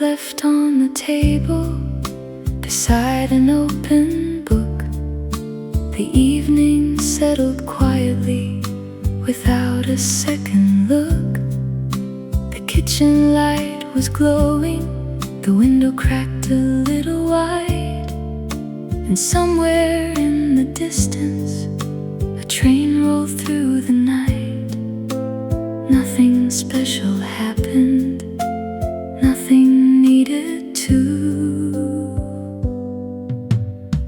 left on the table beside an open book. The evening settled quietly without a second look. The kitchen light was glowing, the window cracked a little wide, and somewhere in the distance a train rolled through the night. Nothing special happened, nothing needed to.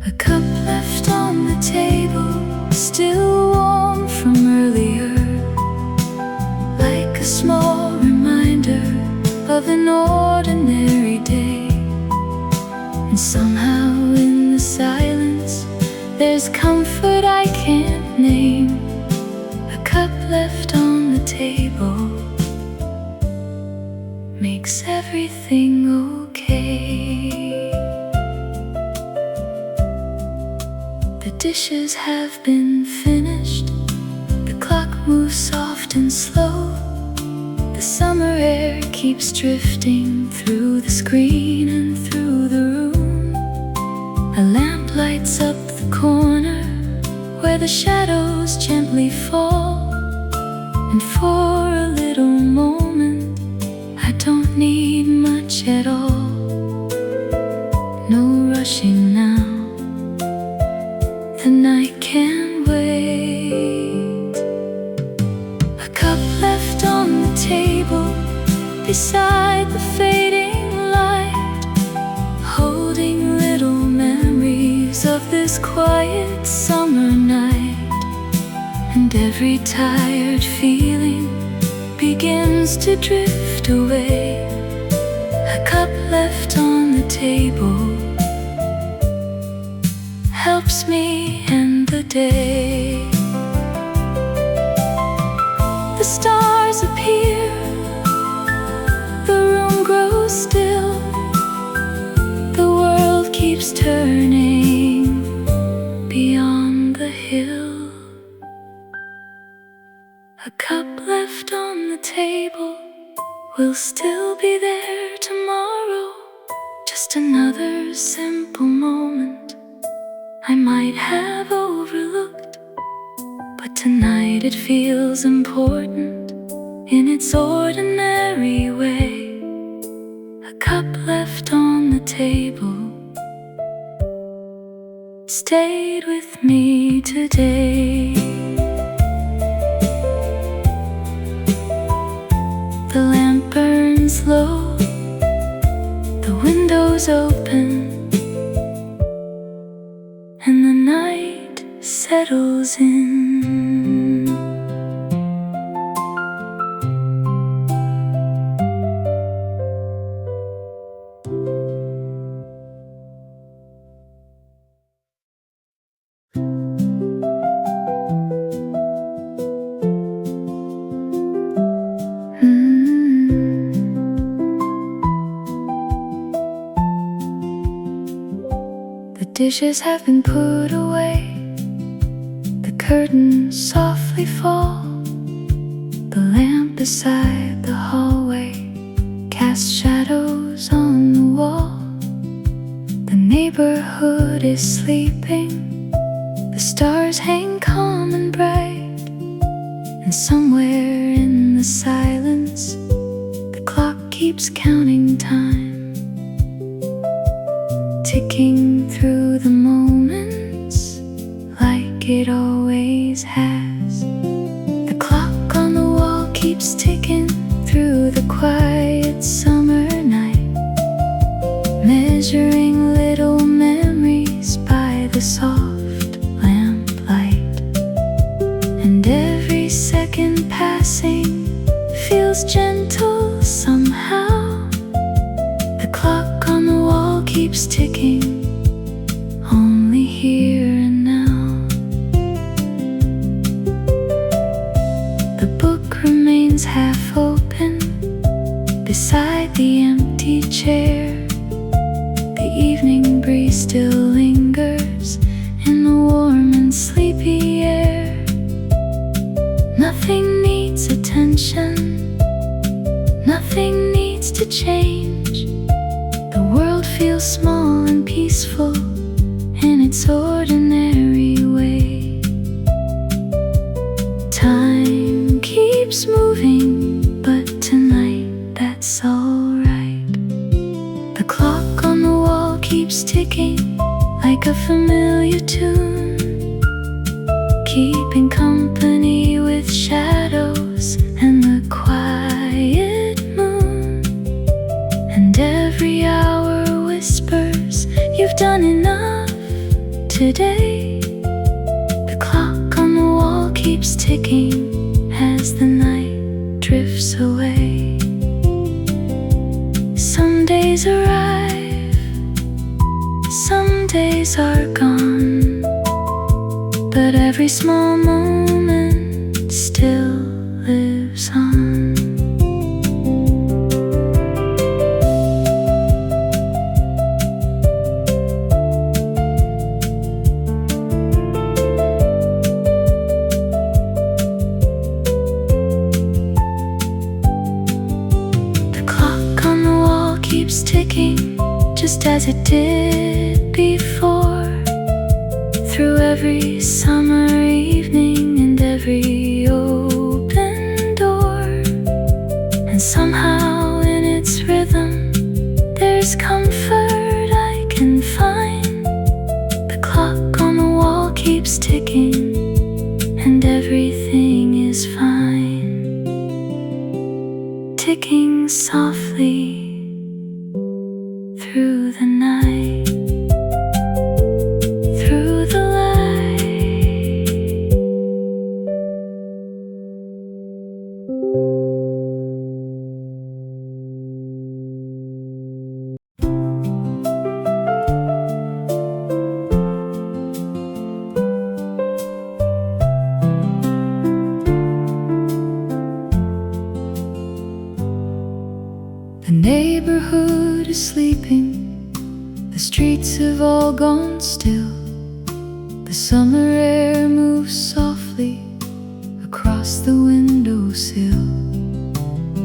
A cup left on the table, still warm from earlier, like a small reminder of an ordinary day. And somehow in the silence there's comfort I can't name. A cup left on the table makes everything okay. The dishes have been finished, the clock moves soft and slow. The summer air keeps drifting through the screen and through the room. A lamp lights up the corner where the shadows gently fall. And for a little moment I don't need much at all. No rushing now, the night can't wait. A cup left on the table beside the fading light, holding little memories of this quiet summer night. And every tired feeling begins to drift away. A cup left on the table helps me end the day. The stars appear, the room grows still, the world keeps turning beyond the hill. A cup left on the table will still be there tomorrow. Just another simple moment I might have overlooked, but tonight it feels important in its ordinary way. A cup left on the table stayed with me today. The lamp burns low, the windows open, and the night settles in. The dishes have been put away, the curtains softly fall. The lamp beside the hallway casts shadows on the wall. The neighborhood is sleeping, the stars hang calm and bright, and somewhere in the silence the clock keeps counting time, ticking through the moments like it always has. The clock on the wall keeps ticking through the quiet summer night, measuring little memories by the soft lamplight. And every second passing feels gentle somehow. The clock on the wall keeps ticking, only here and now. The book remains half open beside the empty chair. The evening breeze still lingers in the warm and sleepy air. Nothing needs attention, nothing needs to change. small and peaceful in its ordinary way. Time keeps moving, but tonight that's alright. The clock on the wall keeps ticking like a familiar tune, keeping company with shadows and the quiet moon. And every hour whispers, you've done enough today. The clock on the wall keeps ticking as the night drifts away. Some days arrive, some days are gone, but every small moment still lives on. The clock on the wall keeps ticking just as it did before, through every summer evening and every open door. And somehow in its rhythm there's comfort I can find. The clock on the wall keeps ticking and everything is fine, ticking softly through the night, through the light. The neighborhood is sleeping, the streets have all gone still. The summer air moves softly across the windowsill.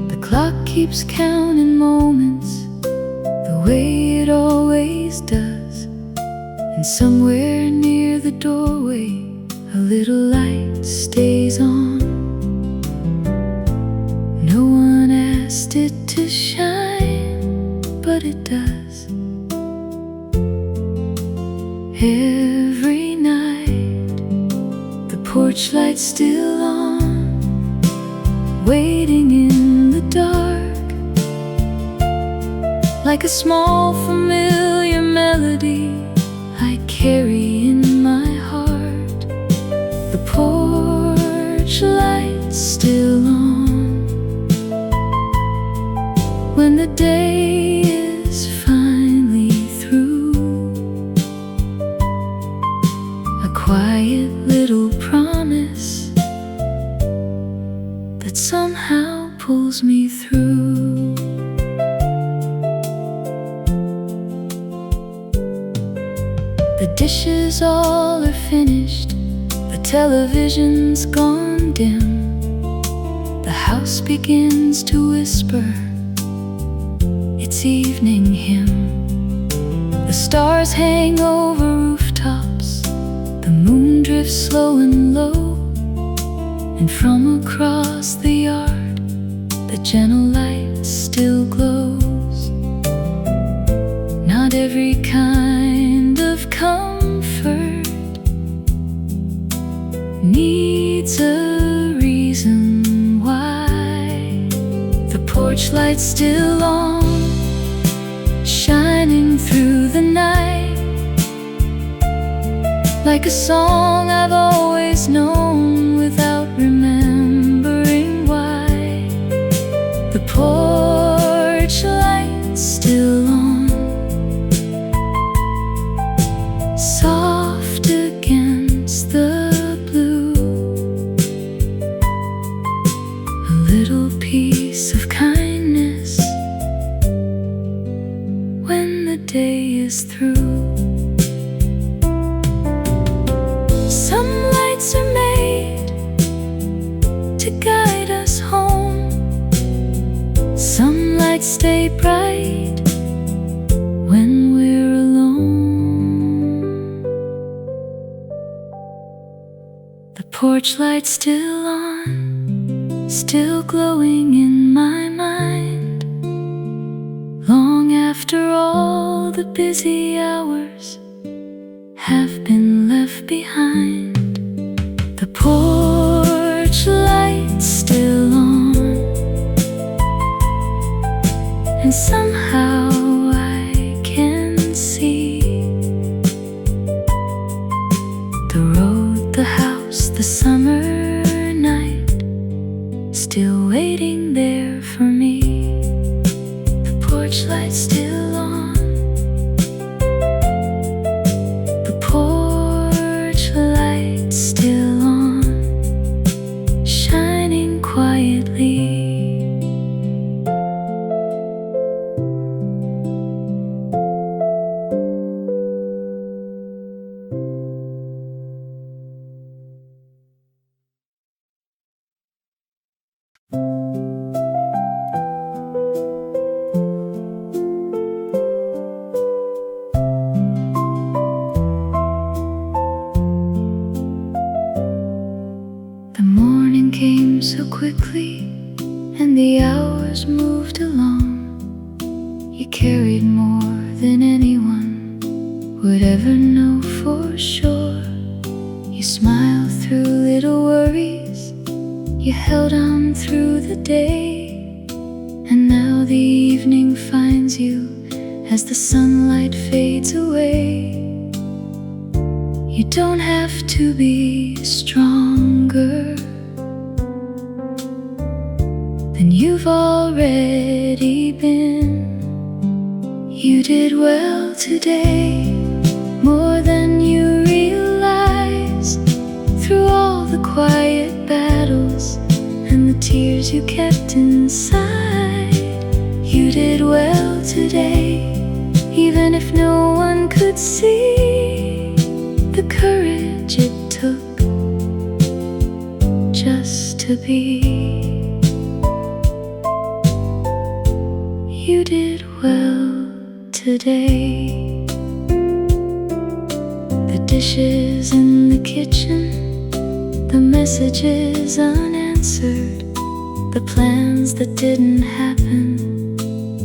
The clock keeps counting moments the way it always does. And somewhere near the doorway a little light stays on. No one asked it to shine, but it does. Every night the porch light's still on, waiting in the dark, like a small familiar melody I carry in my heart. The porch light's still on when the day is finally through. A quiet little promise that somehow pulls me through. The dishes all are finished, the television's gone dim. The house begins to whisper its evening hymn. The stars hang over rooftops, the moon drifts slow and low, and from across the yard the gentle light still glows. Not every kind of comfort needs a reason why. The porch light's still on, shining through the night, like a song I've always known without remembering why. The porch light's still on, soft against the blue. A little piece of kindness when the day is through. Some lights are made to guide us home, some lights stay bright when we're porch light still on, still glowing in my mind, long after all the busy hours have been left behind. The porch light still on, and somehow I can see the road, the house, the summer night still waiting there for me. The porch light still on, the porch light still on, shining quietly. The morning came so quickly, and the hours moved along. You carried more than anyone would ever know for sure. You smiled through little worries, you held on through the day, and now the evening finds you as the sunlight fades away. You don't have to be stronger than you've already been. You did well today, more than you realize. Through all the quiet battles and the tears you kept inside, you did well today, even if no one could see the courage it took just to be. You did well today. The dishes in the kitchen, the messages unanswered, the plans that didn't happen,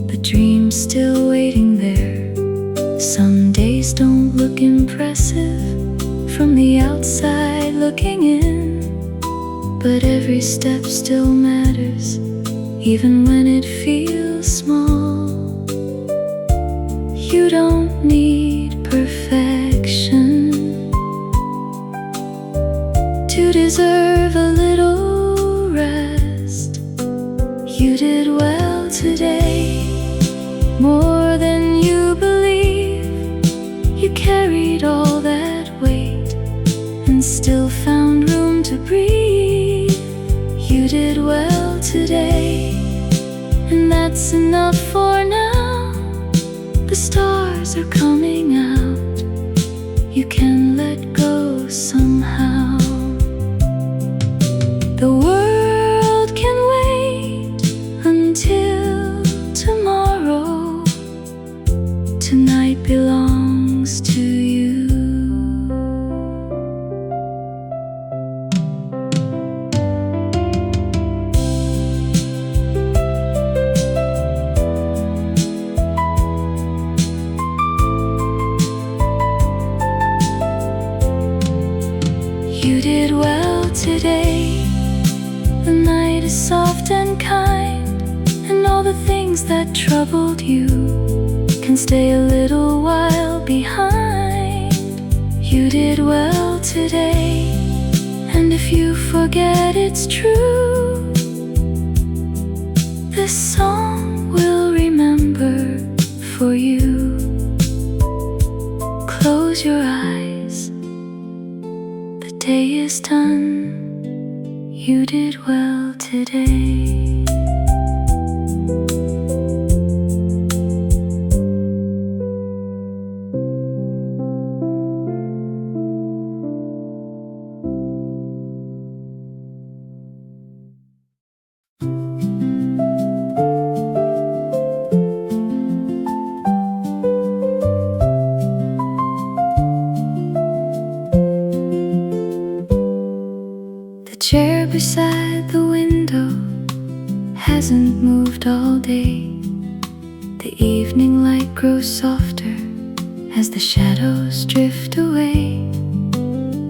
the dreams still waiting there. Some days don't look impressive from the outside looking in, but every step still matters, even when it feels small. You don't need perfection to deserve a little rest. You did well today, more than you believe. You carried all that weight and still found room to breathe. You did well today, and that's enough for now. The stars are coming out, you can let go somehow. The world can wait until tomorrow. Tonight belongs to you. You did well today. The night is soft and kind, and all the things that troubled you can stay a little while behind. You did well today, and if you forget, it's true. This song will remember for you. Close your eyes, the day is done. You did well today. beside the window hasn't moved all day. The evening light grows softer as the shadows drift away.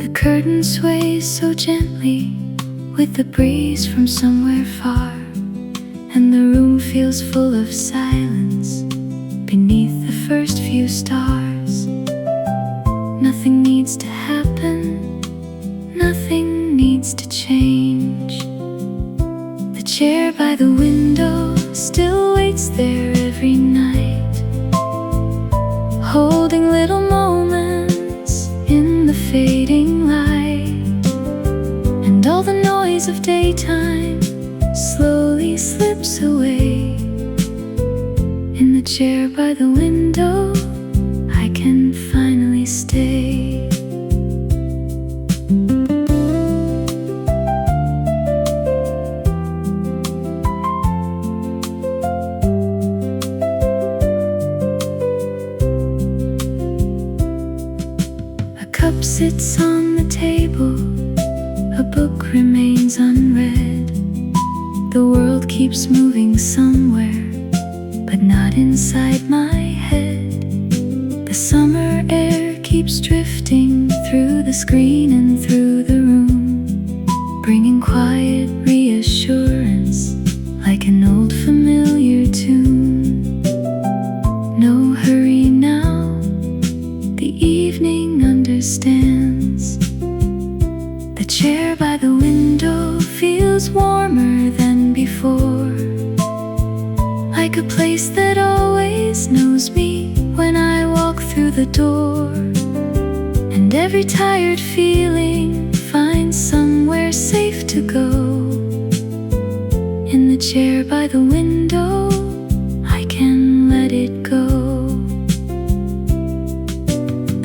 The curtain sways so gently with the breeze from somewhere far, and the room feels full of silence beneath the first few stars. Nothing needs to happen, nothing needs to change. The chair by the window still waits there every night, holding little moments in the fading light. And all the noise of daytime slowly slips away. In the chair by the window, I can finally stay. A cup sits on the table, a book remains unread. The world keeps moving somewhere, but not inside my head. The summer air keeps drifting through the screen and through the room, bringing quiet reassurance like an old familiar tune. No hurry now, the evening understands. The chair by the window feels warmer than before, like a place that always knows me when I walk through the door. And every tired feeling finds somewhere safe to go. In the chair by the window, I can let it go.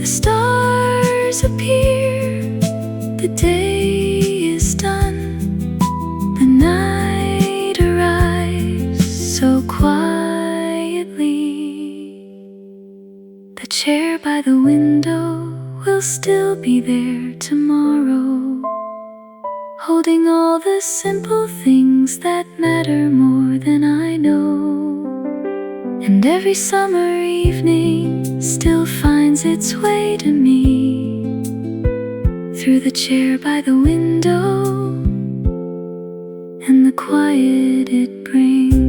The stars appear, the day is done, the night arrives so quietly. The chair by the window will still be there tomorrow, holding all the simple things that matter more than I know. And every summer evening still finds its way to me, through the chair by the window and the quiet it brings.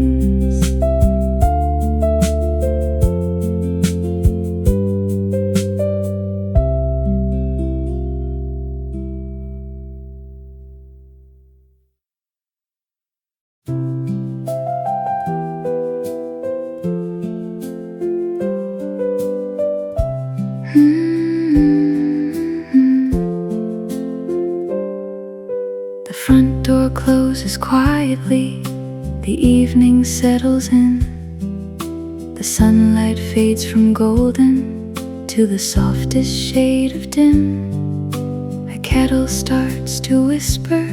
The front door closes quietly, the evening settles in. The sunlight fades from golden to the softest shade of dim. A kettle starts to whisper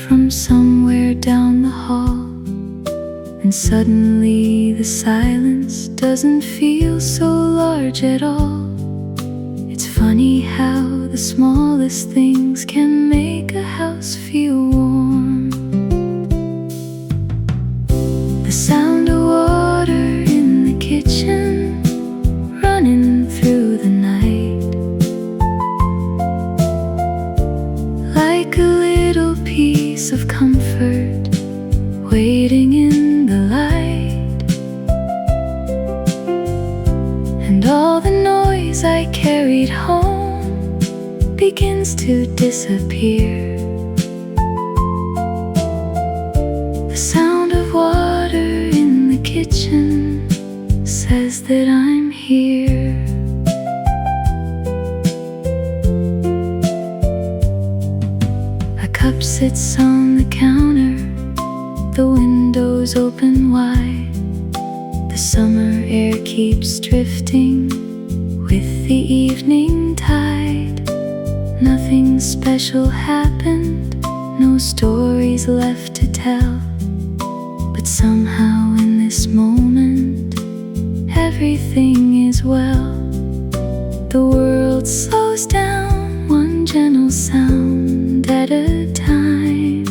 from somewhere down the hall, and suddenly the silence doesn't feel so large at all. It's funny how the smallest things can make a house feel warm. The sound of water in the kitchen running through the night, like a little piece of comfort waiting in the light. And all the noise I carried home begins to disappear. The sound of water in the kitchen says that I'm here. A cup sits on the counter, the windows open wide. The summer air keeps drifting with the evening tide. Nothing special happened, no stories left to tell, but somehow in this moment everything is well. The world slows down, one gentle sound at a time.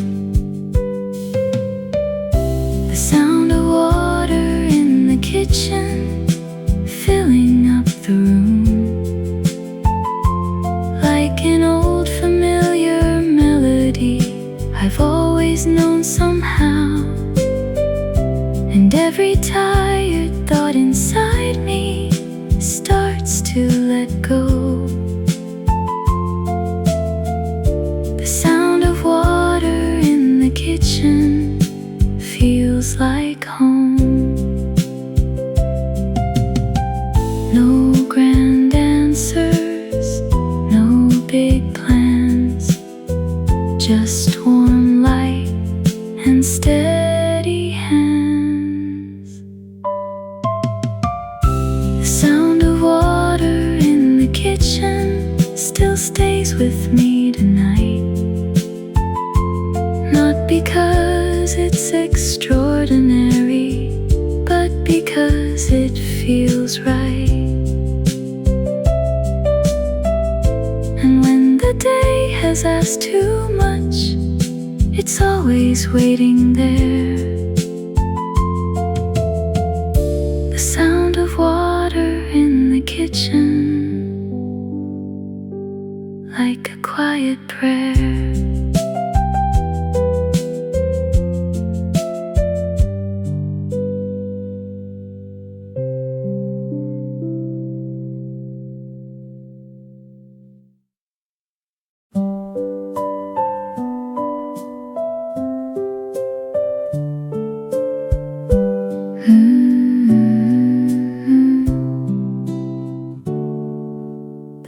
stays with me tonight. Not because it's extraordinary, but because it feels right. And when the day has asked too much, it's always waiting there. The sound of water in the kitchen, like a quiet prayer.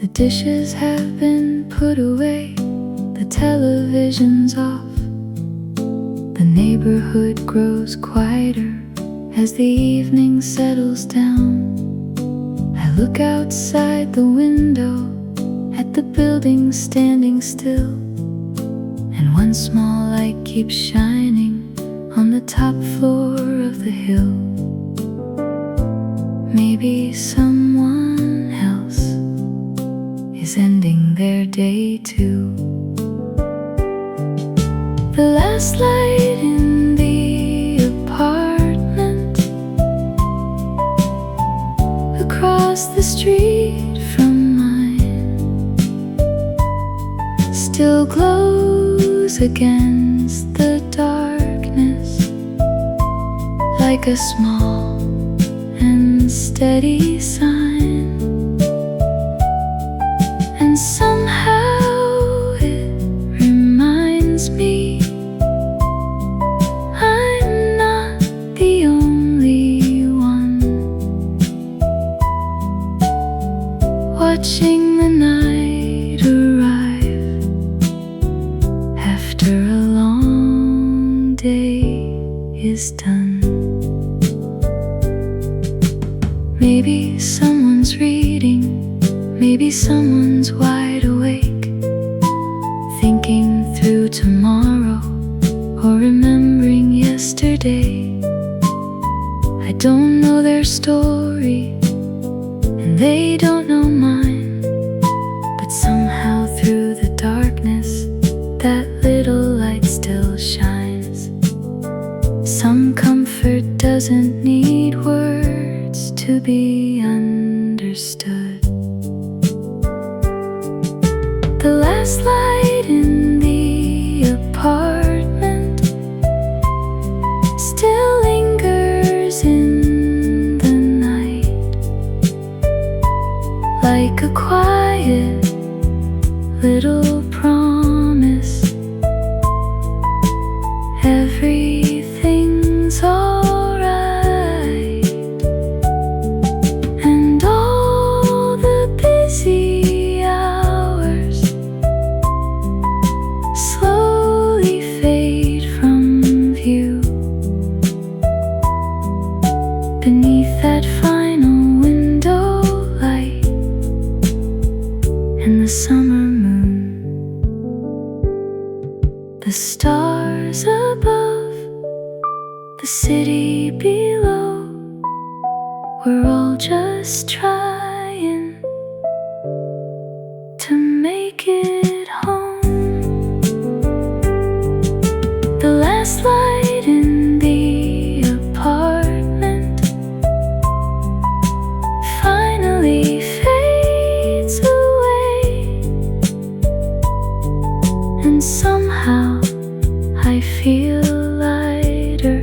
The dishes have been put away, the television's off. The neighborhood grows quieter as the evening settles down. I look outside the window at the buildings standing still, and one small light keeps shining on the top floor of the hill. Maybe someone else is ending their day too. The last light in the apartment across the street from mine still glows against the darkness, like a small and steady sign. And somehow it reminds me I'm not the only one watching the night arrive after a long day is done. Maybe someone's reading, maybe someone's wide awake, thinking through tomorrow or remembering yesterday. I don't know their story, and they don't know mine, but somehow through the darkness, that little light still shines. Some comfort doesn't need words to be understood. The last light in the apartment still lingers in the night, like a quiet little promise. Everything's alright, and all the busy hours slowly fade from view beneath that final window light and the summer moon. The stars above, the city below, we're all just trying to make it home. The last light in the apartment finally fades away, and somehow I feel lighter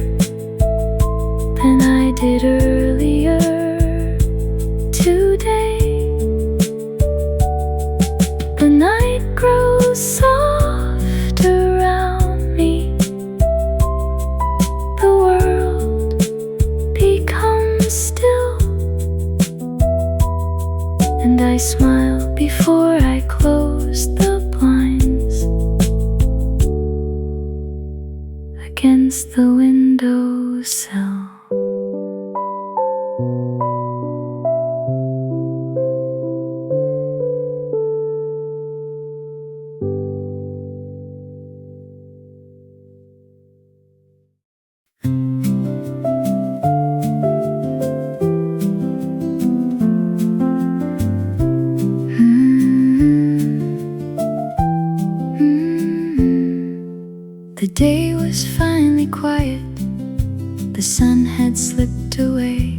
than I did earlier today. The night grows soft around me, the world becomes still, and I smile before I close the blinds against the windowsill. day was finally quiet. The sun had slipped away.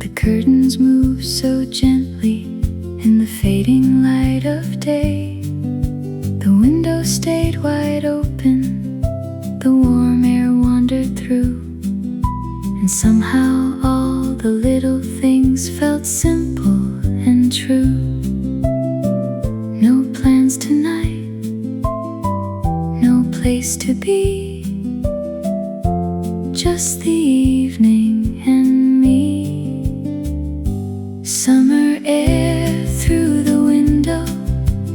The curtains moved so gently in the fading light of day. The window stayed wide open. The warm air wandered through, and somehow all the little things felt simple and true. No plans tonight, no place to be, just the evening and me. Summer air through the window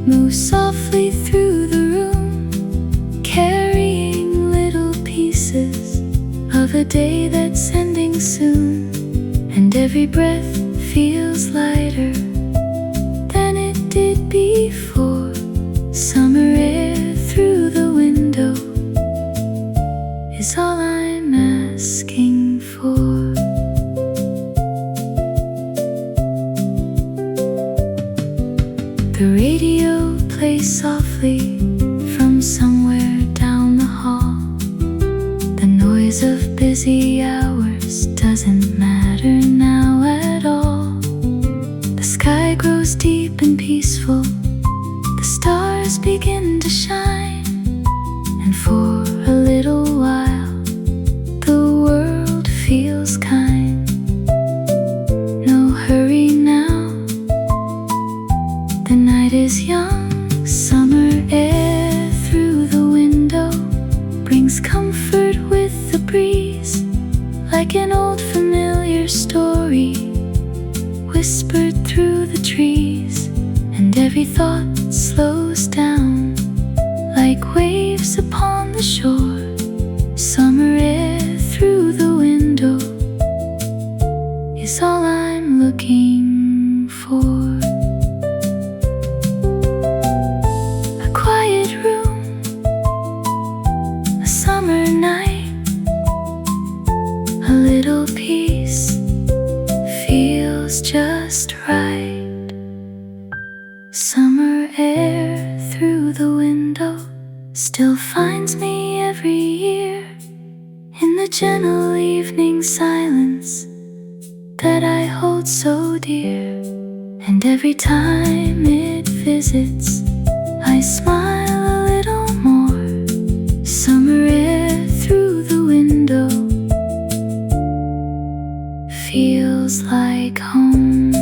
moves softly through the room, carrying little pieces of a day that's ending soon. And every breath feels lighter than it did before. Summer air through the window is all I'm asking for. The radio plays softly from somewhere down the hall. The noise of busy hours doesn't matter now at all. The sky grows deep and peaceful. The stars begin to shine, and for a little while the world feels kind. No hurry now, the night is young. Summer air through the window brings comfort with the breeze, like an old familiar story whispered through the trees. And every thought slows down like waves upon the shore. Summer air through the window is all I'm looking for. A quiet room, a summer night, a little peace feels just right. Summer air through the window still finds me every year in the gentle evening silence that I hold so dear. And every time it visits, I smile a little more. Summer air through the window feels like home.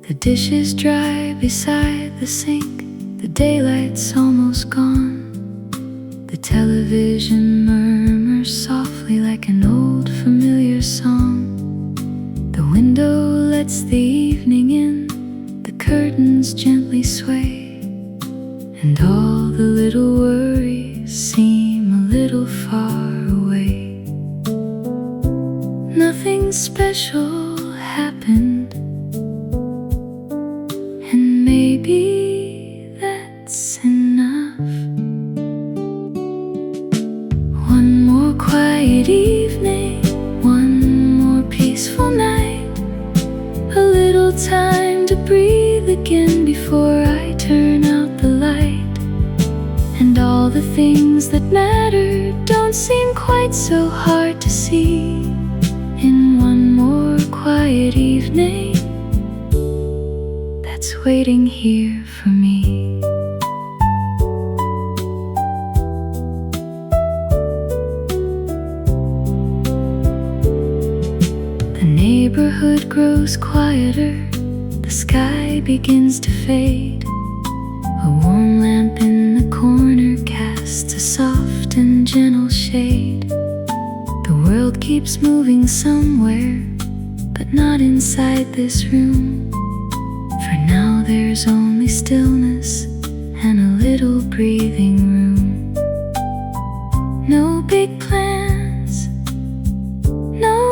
The dishes dry beside the sink. The daylight's almost gone. The television murmurs softly like an old familiar song. The window lets the evening in. The curtains gently sway, and all the little worries seem a little far away. Nothing special happened, and maybe that's enough. One more quiet evening, one more peaceful night, a little time to breathe again before I turn out the light. And all the things that matter don't seem quite so hard to see in one more quiet evening that's waiting here for me. The neighborhood grows quieter. The sky begins to fade. A warm lamp in the corner casts a soft and gentle shade. The world keeps moving somewhere, but not inside this room. For now there's only stillness and a little breathing room. No big plans, no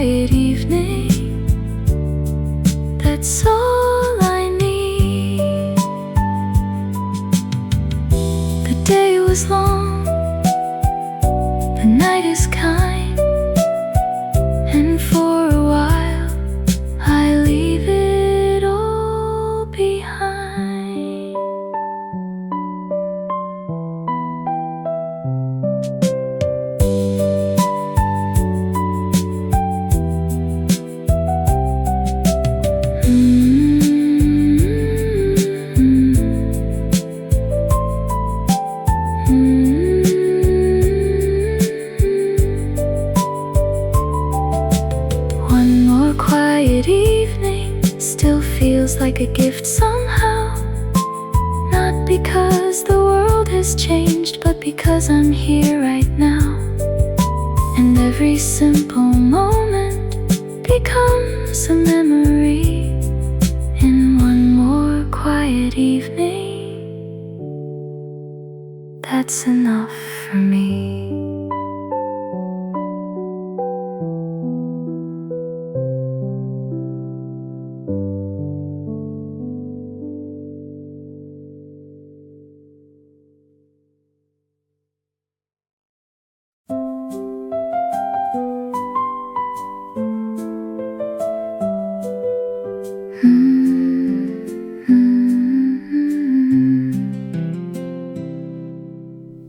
quiet evening, that's all I need. The day was long, the night is kind, and for a while I leave it all behind. One more quiet evening still feels like a gift somehow. Not because the world has changed, but because I'm here right now. And every simple moment becomes a memory. In one more quiet evening, that's enough for me.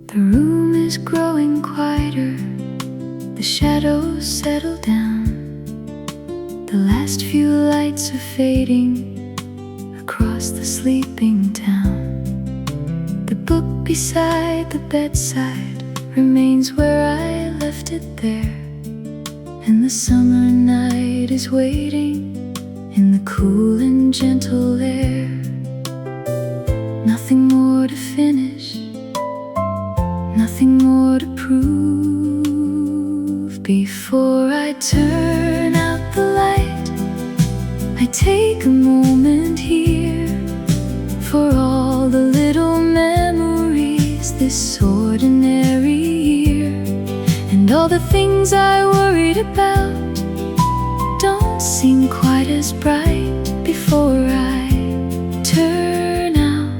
The room is growing quieter, the shadows settle down. The last few lights are fading across the sleeping town. The book beside the bedside remains where I left it there, and the summer night is waiting in the cool and gentle air. Nothing more to finish, nothing more to prove. Before I turn out the light, I take a moment here for all the little memories this ordinary year. And all the things I worried about don't seem quite as bright before I turn out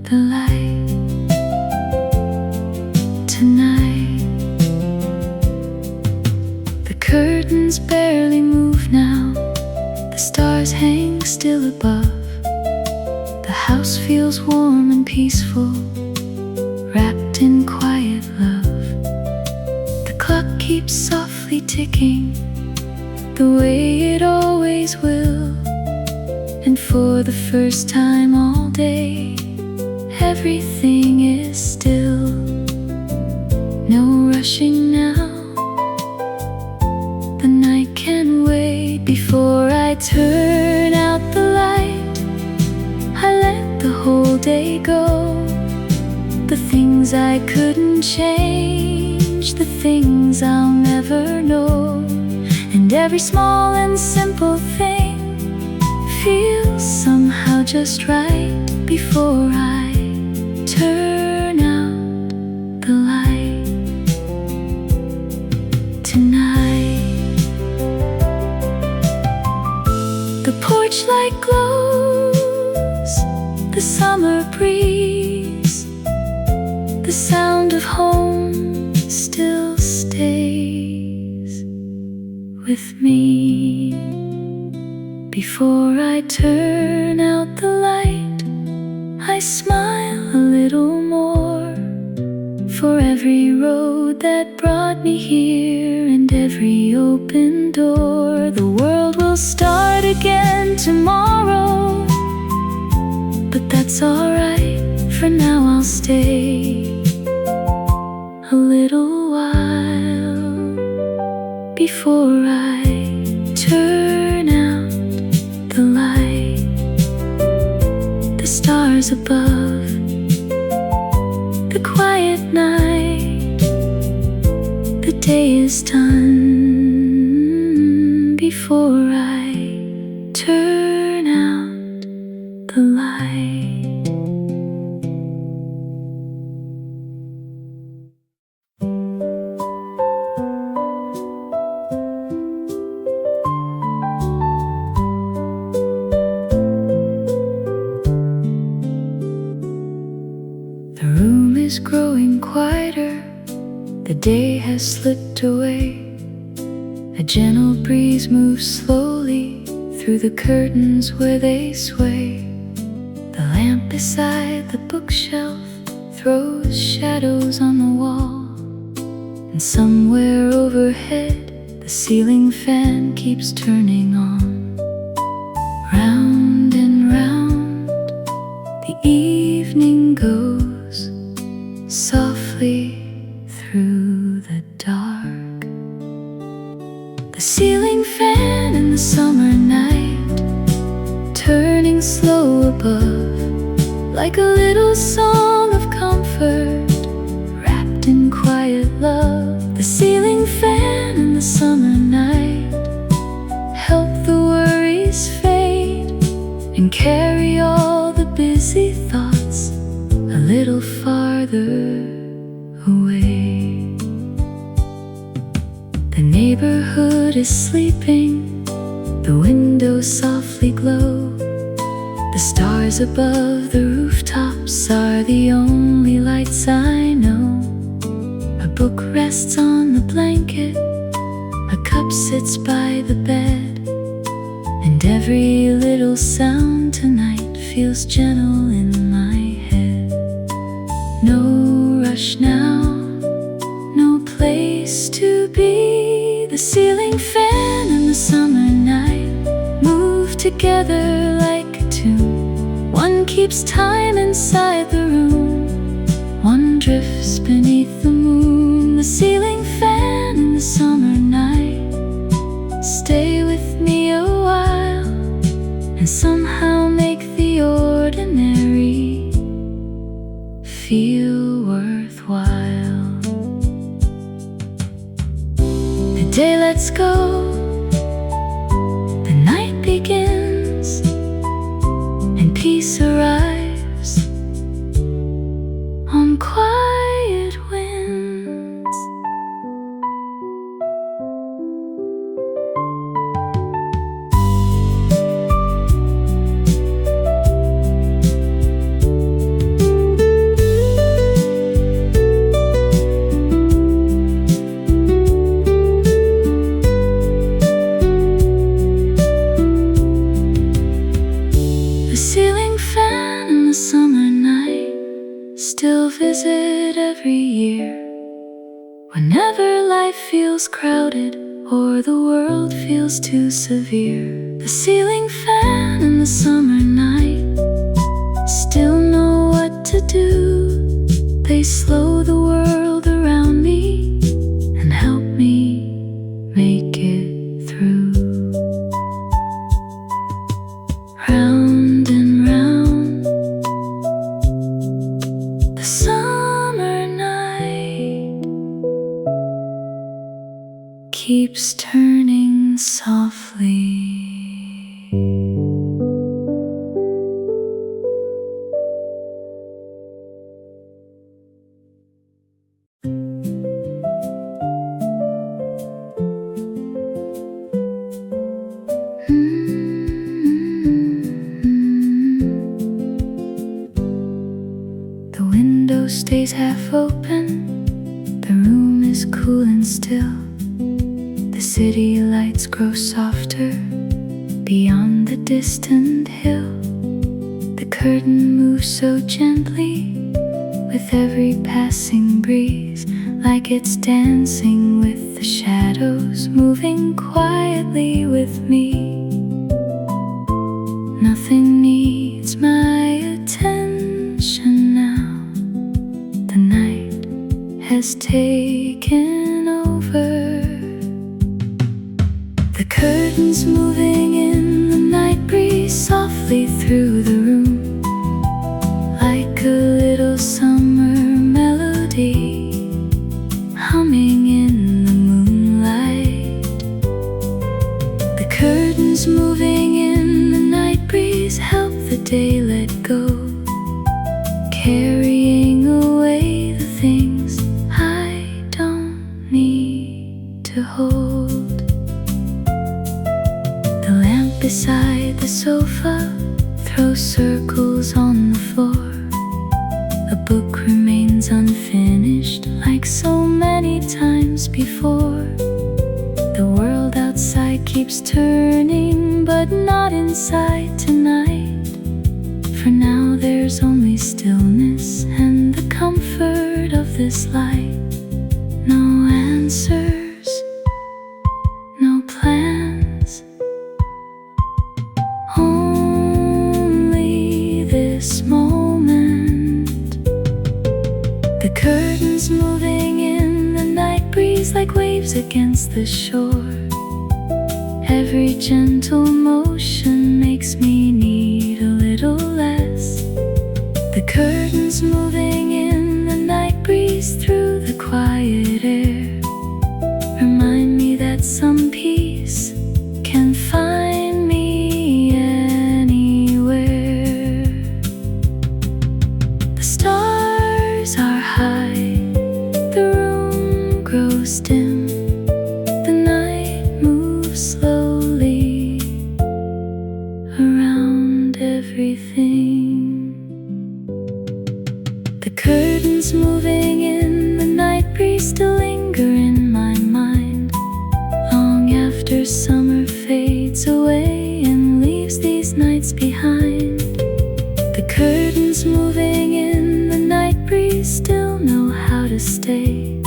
the light. Tonight, the curtains barely move now, the stars hang still above. The house feels warm and peaceful, wrapped in quiet love. The clock keeps softly ticking, the way it always will. And for the first time all day, everything is still. No rushing now, the night can wait. Before I turn out the light, I let the whole day go. The things I couldn't change, the things I'll never know. And every small and simple thing feels somehow just right before I turn out the light. Tonight, the porch light glows, the summer breeze, the sound of home still stays with me. Before I turn out the light, I smile a little more, for every road that brought me here and every open door. The world will start again tomorrow, but that's alright, for now I'll stay a little while before I turn out the light. The stars above, the quiet night, the day is done before I turn out the light. growing quieter, the day has slipped away. A gentle breeze moves slowly through the curtains where they sway. The lamp beside the bookshelf throws shadows on the wall, and somewhere overhead the ceiling fan keeps turning on. Round and round the evening goes, softly through the dark. The ceiling fan in the summer night, turning slow above, like a little song of comfort, wrapped in quiet love. The ceiling fan in the summer night help the worries fade and carry all the busy thoughts a little farther away. The neighborhood is sleeping, the windows softly glow. The stars above the rooftops are the only lights I know. A book rests on the blanket, a cup sits by the bed, and every little sound tonight feels gentle in my head. No rush now, no place to be. The ceiling fan and the summer night move together like a tune. One keeps time inside the room, one drifts beneath the moon. The ceiling fan in the summer night stay with me a while and somehow make the ordinary feel worthwhile. The day lets go, the night begins, and peace arrives on quiet winds. The ceiling fan in the summer night still visit every year. Whenever life feels crowded or the world feels too severe, the ceiling fan in the summer night still know what to do. They slow the world around me and help me make it through. Round and round the summer night keeps turning softly. The window stays half open, the room is cool and still. The city lights grow softer beyond the distant hill. The curtain moves so gently with every passing breeze, like it's dancing with the shadows, moving quietly with me. Nothing needs my attention now. The night has taken over. The curtains moving in the night breeze softly through the room, like a little summer melody humming in the moonlight. The curtains moving in the night breeze help the day let go, carrying away the things I don't need to hold. The lamp beside the sofa throws circles on the floor. A book remains unfinished, like so many times before. The world outside keeps turning, but not inside tonight. For now there's only stillness and the comfort of this light. No answers, no plans, only this moment. The curtains moving in the night breeze like waves against the shore. Every gentle motion makes me need a little less. The curtains moving in the night breeze through the quiet air remind me that some peace can find me anywhere. The stars are high, the room grows dim, the night moves slowly around everything. The curtains moving in the night breeze still linger in my mind, long after summer fades away and leaves these nights behind. The curtains moving in the night breeze still know how to stay,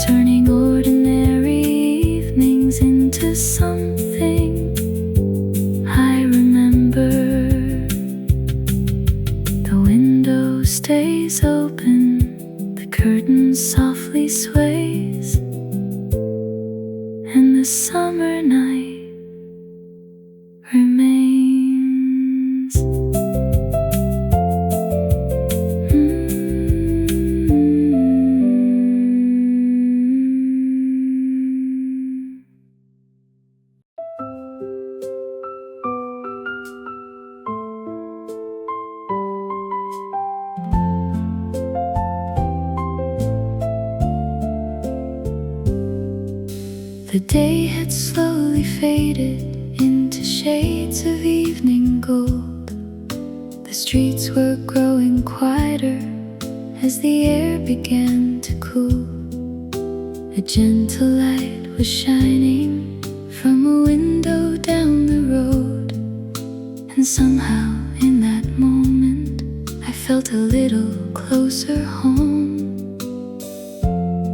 turning ordinary evenings into something I remember. The window stays open, the curtain softly sways, and the summer night remains. The day had slowly faded into shades of evening gold. The streets were growing quieter as the air began to cool. A gentle light was shining from a window down the road, and somehow in that moment I felt a little closer home.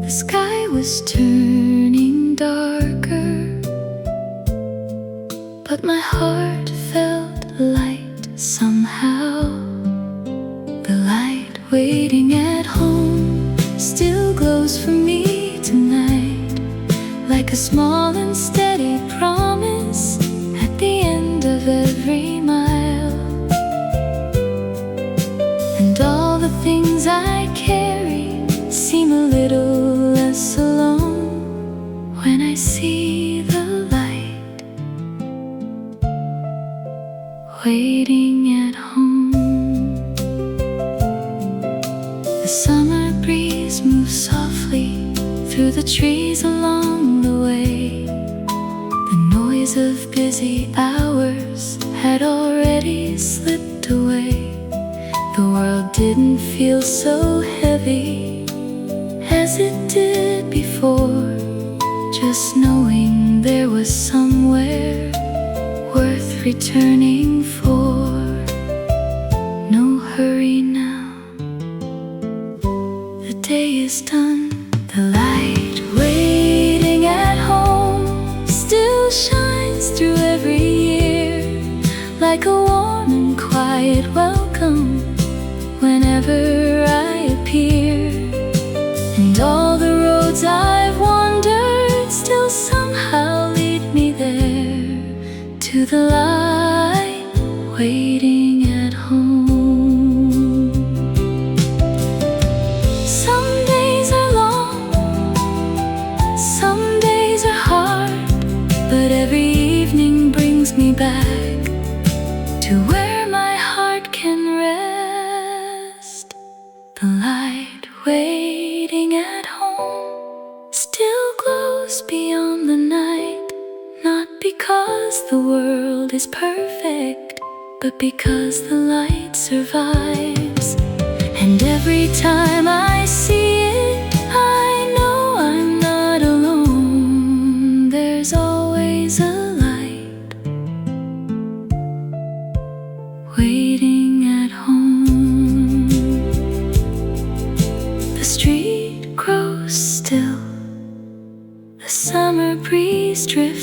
The sky was turning darker, but my heart felt light somehow. The light waiting at home still glows for me tonight, like a small and steady promise at the end of every mile. And all the things I carry seem a little less alone when I see the light waiting at home. The summer breeze moves softly through the trees along the way. The noise of busy hours had already slipped away. The world didn't feel so heavy as it did before, just knowing there was somewhere worth returning for. No hurry now, the day is done. The light waiting at home still shines through every year, like a warm and quiet welcome whenever I appear. And all the roads I've wandered still somehow lead me there, to the light waiting at home. Some days are long, some days are hard, but every evening brings me back to where my heart can rest. The light waiting at home still glows beyond the night, not because the world is perfect, but because the light survives. And every time I see it, I know I'm not alone. There's always a light waiting at home. The street grows still, the summer breeze drifts